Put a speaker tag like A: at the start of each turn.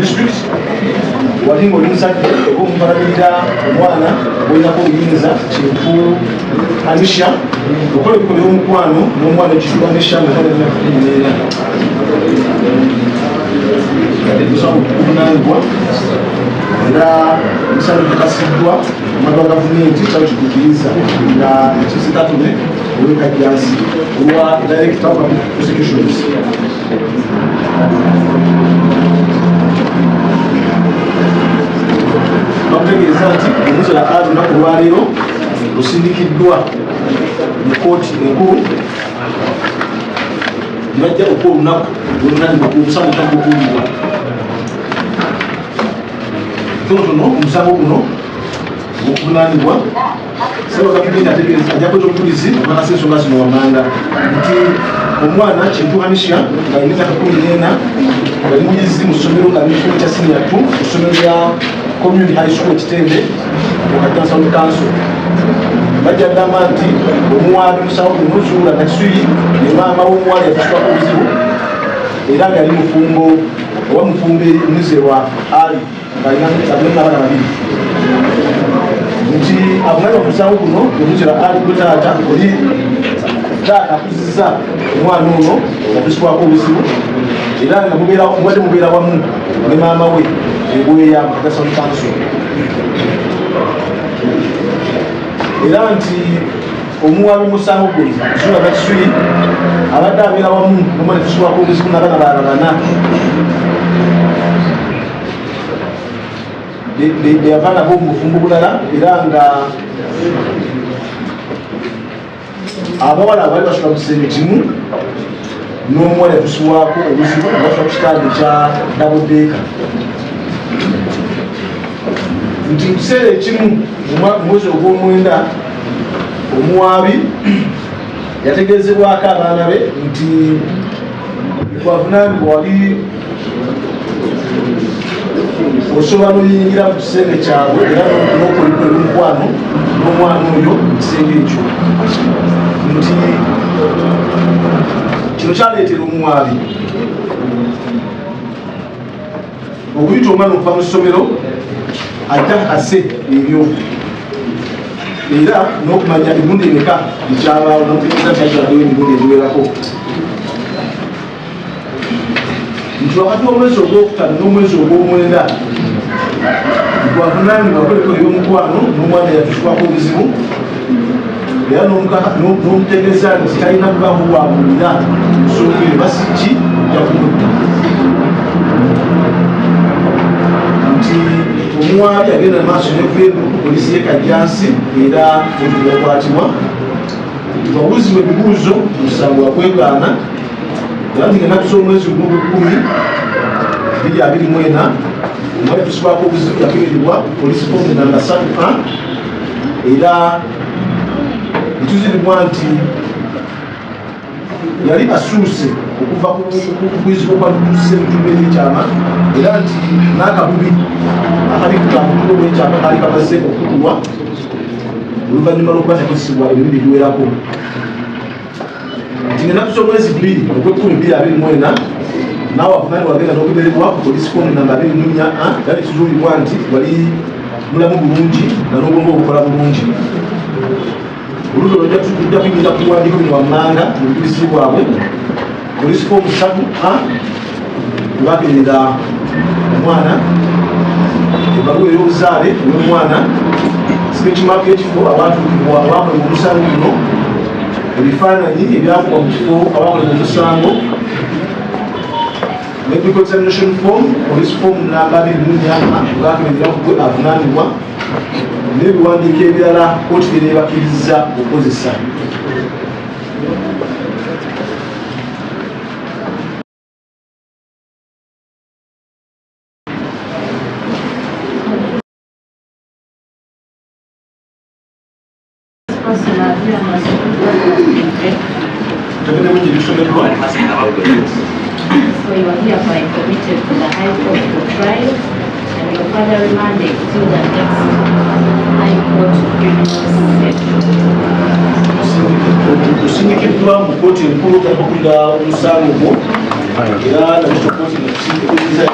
A: District walingo linsaki okumparabira omwana boina ko yinza kintu anisha okole ko omukwano n'omwana ekituba anisha ngale n'afirina kati tusaba kunangwa nga misali kasidwa mabanga gavumenti cyo kikiriza nga kisikatune weka kiasi wa director of prosecutions bategereza nti omuzo la adu nakulwaliro lusindikiddwa mu kooti enkulu bajja okuwa olunaku olunanibwa ku musango tagukuulibwa tonotono omusango guno okuvunanibwa Sabagavumenti ategereza ajja kweta obujulizi okakasa ensonga zino wammanga nti omwana kintuhanisha nga alina emyaka 14 yali muyizi mu ssomero nga ali mu kifuo kya senior 2 mu ssomero lya community high school Kitende okajjansa mu kanso bajja agamba nti omuwaabi musawo kumuzuula nakisuyi ne maama w'omuwala yakisukako obuzibu era nga yali mufumbo oba mufumbo muzerwa ali ng'alina abaana babiri nti abumanya omusango guno omuzera ali gwe taata oli taata akuzizza omwana ono yakusibwako obuzibu era nga mubadde mubeera wamu ne maama we ebweya mukagasa mu kanso era nti omuwabi musango guli sura bakisui abadde abeera wamu nomwana tusobwako obuzibu n'abaana balala beyava nabo mu bufumbo bulala era nga abawala abali basula mu kisenge kimu n'omuwala yatusibwako obuzibu abasula ku kitanda ekya dabodeeka nti mu kiseera ekimu mu mwezi ogw'omwenda omuwaabi yategeezebwako abaana be nti twavunaanibwa wali osobola n'oyingira mu kisenge kyabwe era n'okulikwera omukwano n'omwana oyo mu kisenge ekyo nti kino kyaleetera omuwaabi okuyita omwana okuva mu ssomero ajja ase ebyo era n'okumanya emirundi emeka ekyabaawo n'okutegeeza kyakyadewo emirundi egiwerako nti wakati w'omwezi ogwokutaano n'omwezi ogw'omwenda twavunaanibwa koleko ey'omukwano n'omwana yatusibwako obuzibu era n'omutegeeza nti talina kubaako bwabulira nsonga basiki jakumutta nti omuwaabi agenda maaso neveebu polisi y'ekajjansi era yakwatibwa wabuuzibwa ebibuuzo omusango wakwegaana era nti ennaku z'omwezi ogw'okumi 2024 omwali tusibwako obuzibu yakeberebwa polisi fomu namba 3 era netuziribwa nti yali asuuse okuva kukuyizibwa kwa tutuuse mukitundu ekyekyama era nti n'akabubi akali kutambutulo bwekyama kaali kamaze okutulwa oluvannyuma lw'okuba takozesebwa emirundi egiwerako nti ennaku z'omwezi 2 ogw'Ekumi 2024 naawe avunaani wagenda n'ogobererwa ku polisi fomu namba 24 era nekizuulibwa nti wali mulamu bulungi na n'obwongo obukola bulungi oluzo lwojja kuyinza kuwandiika bino wammanga mu bubisi bwabwe polisi fomu 3 bagerera omwana ebaluwa ey'obuzaale n'omwana sikekimako ekifo abaatuukibwa abakolebwa omusango guno ebifaananyi ebyakubwa mu kifo abakolebwa omusango medical examination form police form namba 24 bwakeberera kugwe avunaanibwa n'ebiwandiiko ebirala kooti byebakkirizza okukozesa
B: So you are hereby committed to the High Court for trial and your further remanded to the next High Court criminal session.
A: Kusindikiddwa mu kkooti enkulu okukulira omusango ogwo era nabisho kkooti nekusindikiriza